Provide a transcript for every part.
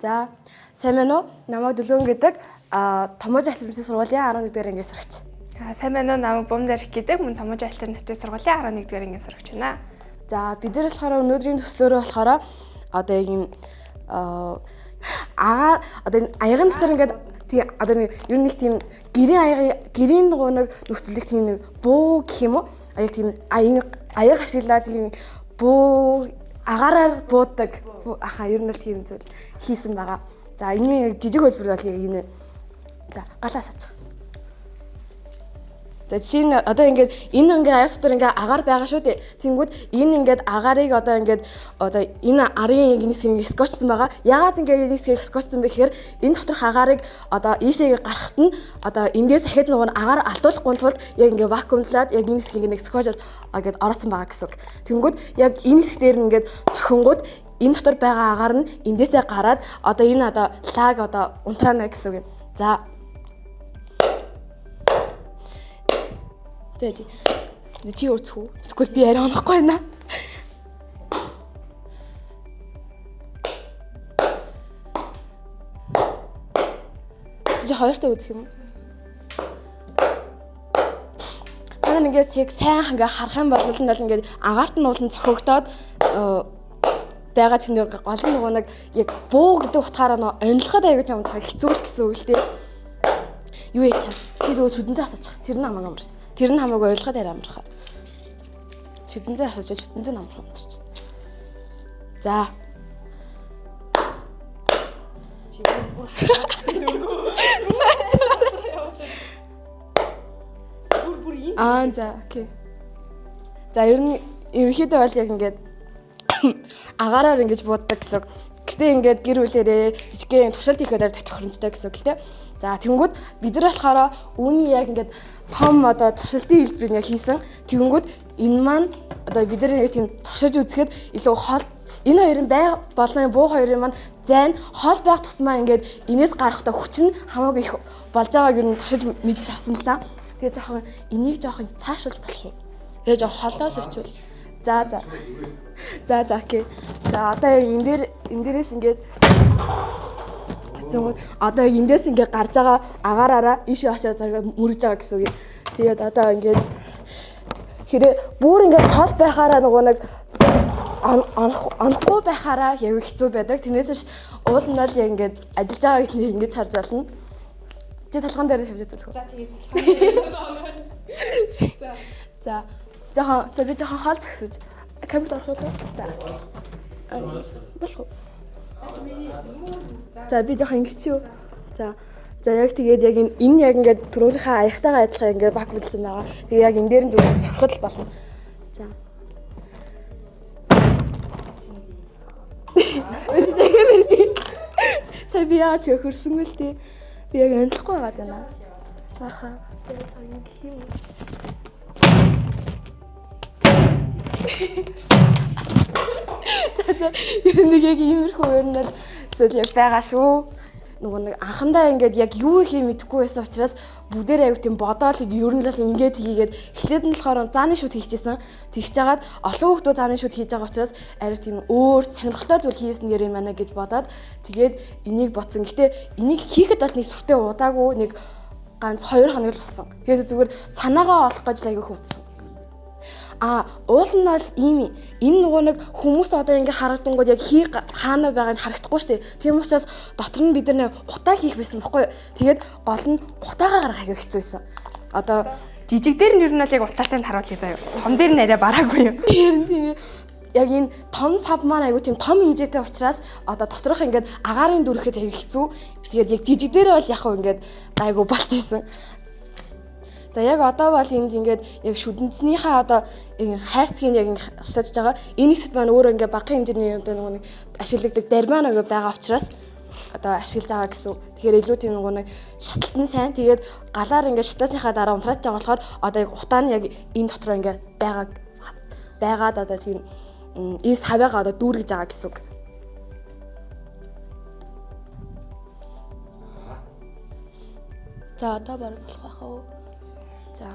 За сайн байна уу? Намайг Дөлөөн гэдэг Томоож альтернатив сургуулийн 11-р ангиас сурагч. Сайн байна уу? Намайг Бум Зарих гэдэг мөн Томоож альтернатив сургуулийн 11-р ангиас сурагч байна. За бид нар болохоор өнөөдрийн төслөөрөө болохоор одоо ийм агаар одоо аягын дотор ингээд тий одоо ер нь нэг тийм гэрийн нэг нөхцөлийг тийм нэг буу гэх юм уу? Яг тийм аяг ашиглаад тийм буу агаараар буудаг ер нь л тийм зүйл хийсэн байгаа. За энэ жижиг хөлбөр бол яг энэ. За галаас ач. За чинь одоо ингээд энэ ингээд аяг дотор ингээд агаар байгаа шүү дээ. Тэнгүүд энэ ингээд агаарыг одоо энэ арын нэг хэсгийг скотчсон байгаа. Яагаад ингээд нэг хэсгийг скотчсон бэ гэхээр энэ доторх агарыг одоо ийшээ гарахт нь одоо эндээс дахиад нэг агаар алдуулахгүй тулд яг ингээд вакуумлаад яг энэ хэсгийг нэг скотчор ингээд ороцсон байгаа гэсэн үг. Тэнгүүд яг энэ хэсэг дээр нь ингээд цохингууд энэ дотор байгаа агаар нь эндээсээ гараад одоо энэ лаг унтраана гэсэн үг юм. За Тэжи. Чи өөрцөө. Тэгвэл би арай онохгүй байна. Чи хоёртой үзэх юм уу? Манай ингээд яг сайн ингээ харах юм бол ингээд агаарт нь уулан цохигдоод байгаа чинь гол нөгөө нэг яг буу гэдэг утгаараа нөө онилоход аягүй юм хэцүү л гэсэн үг л дээ. Юу яа чам? Чи зөв сүдэнтэй асаачих. Тэр нь хамаагүй амарч. Тэр нь хамаагүй ойлгоход арай амархаа. Шүдэнзээ асууж шүдэнзээ амарх амарч. За. Чи бүр хаачихгүй. Бүр энэ. За, окей. За, ерөнхийдөө бол яг ингээд агаараар ингэж бууддаг гэсэн. Гэтэ ингээд гэр бүлэрээ жижигхэн туршилт хийхэд тохиромжтой гэсэн үг л дээ. За тэнгүүд бид нар болохоор үүний яг ингээд том туршилтын хэлбэрийг хийсэн. Тэнгүүд энэ маань бид нар яг тийм туршиж үзэхэд илүү хол энэ хоёрын бай болон буу хоёрын маань зайн хол байх тусмаа ингээд энэс гарахтаа хүч нь хамаагүй их болж байгааг ер нь туршиж мэдчих авсан л та. Тэгээ жоохон энийг жоохон цаашуулж болох уу? Тэгээ жоохон холоос өчүүл. За окей. За одоо энэ дээрээс ингээд одоо эндээс ингээд гарч байгаа агаараараа ийшээ очиад мөрөж байгаа гэсэн үг. Тэгээд одоо ингээд хэрэг бүр ингээд хол байхаараа нөгөө нэг онохгүй байхаараа яг хэцүү байдаг. Тэрнээс уул нь л яг ингээд ажиллаж байгааг л ингээд харж байна. Чи талхан дээр тавьж үзэх үү? За тэгээд талхан дээр. За би жоохон хаалт згсэж камерт орохлоо. За. Болох уу? За би жоохон ингэж юу. За яг тэгээд яг энэ яг ингээд түрүүнийхээ аягтайгаа адилхан ингээд бак бүлдсэн байгаа. Тэгээ яг энэ дээр нь зүгээр сорхол болно. За. Сая би яаж хөрсөн мэл тий. Би яг амтлахгүй байгаа даа. Баха. Тэгээд ингэ юм. Ер нь яг иймэрхүү юм л зүйл яг байгаа шүү. Нөгөө нэг анхандаа ингээд яг юу хийх мэдэхгүй байсан учраас бүгдээр аяг тийм бодоол ер нь л ингээд хийгээд эхлээд нь болохоор зааны шүд хийчихсэн. Тэгж жагаад олон хүмүүс зааны шүд хийж байгаа учраас арай тийм өөр сонирхолтой зүйл хийсэн гэр юм байна гэж бодоод тэгээд энийг бодсон. Гэтэ энийг хийхэд бол нэг сүртэй удаагүй нэг ганц 2 хоног л болсон. Тэгээд зүгээр санаагаа олох гэж аяг хөвдсөн. Уул нь бол ийм энэ нөгөө нэг хүмүүс одоо ингээ харагдангууд яг хаана байгааг харагдахгүй шүү дээ. Тийм учраас дотор нь бид нар утаа хийх байсан баггүй. Тэгээд гол нь утаагаа гаргах аягүй хэцүү байсан. Одоо жижиг дээр нь ер нь л яг утаатай нь харуулъя заяа. Том дээр нь арай бараагүй юм. Тийм яг энэ том сав маань аягүй тийм том хэмжээтэй учраас одоо доторх ингээд агарын дүрхэд аягүй хэцүү. Тэгээд яг жижиг дээр бол яг ингээд аягүй болт ийсэн. За яг одоо бол энд ингээд яг шүдэнцнийхээ одоо хайрцгийг яг шатаж байгаа. Энэ хэсэд маань өөрөө ингээд багахан хэмжээний нэг ашигладаг дармаа нэг байгаа учраас одоо ашиглаж байгаа гэсэн. Тэгэхээр илүү тийм нэг шаталтан сайн. Тэгээд галаар ингээд шатаасныхаа дараа унтрааж байгаа болохоор одоо яг утаа нь яг энэ дотор ингээд байгаад одоо тийм энэ савьяага одоо дүүргэж байгаа гэсэн үг. За одоо бараг болох байх уу? За.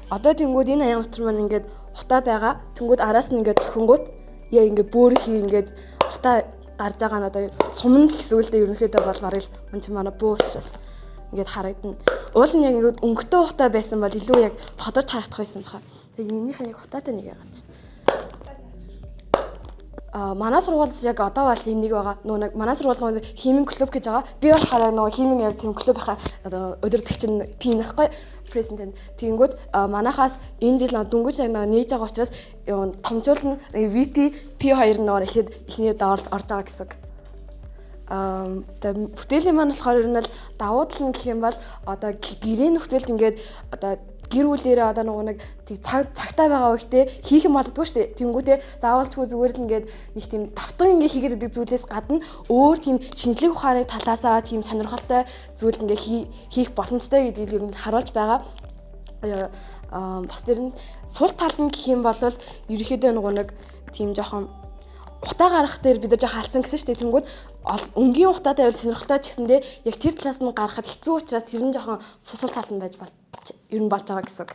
Одоо тэнгууд энэ аян дотор маань ингээд утаа байгаа. Тэнгууд араас нь ингээд цохингууд яа ингээд бөөрхий ингээд утаа гарч байгаа нь одоо суманд гэсэн үгтэй ерөнхийдөө бол барыг манай буу учраас ингээд харагдана. Уул нь яг ингээд өнгөтэй ухтай байсан бол илүү яг тодорч харагдах байсан баха. Тэгээ энийхээ яг утаатай нэг яагаад чи. Манай сургуулиас яг одоо бол ийм нэг байгаа. Нөгөө манай сургууль химийн клуб гэж байгаа. Би болохоор нөгөө химийн яг тийм клубийнхаа одоо өдөртөгч нь пин гэхгүй президент. Тэгэнгүүт манайхаас энэ жил дөнгөж яг нээж байгаа учраас томчуулна VP P2 нөгөө ихэд эхний орж байгаа гэсэн. Тэгээ бүтээлийн маань болохоор ер нь л давуу тал нь гэх юм бол одоо гэрээ нөхцөлд ингээд одоо гэр бүлээрээ одоо нэг цагтаа байгаа үедээ хийх юм болдгоо штэ. Тэнгүүтээ заавалчгүй зүгээр л ингээд нэг тийм давтан ингээд хийгээд байдаг зүйлээс гадна өөр тийм шинжлэх ухааны талаасаа тийм сонирхолтой зүйл ингээд хийх боломжтой гэдгийг ер нь харуулж байгаа. Бас тэр нь сул тал нь гэх юм бол ерөөхдөө нэг тийм жоохон ухтаа гарах дээр бид нар жоохон алдсан гэсэн штэ. Тэнгүүд өнгийн ухтаатай байвал сонирхолтой ч гэсэндээ яг тэр талаас нь гарахад хэцүү учраас тэр нь жоохон сусал тал нь байж ер нь болж байгаа гэсэн үг.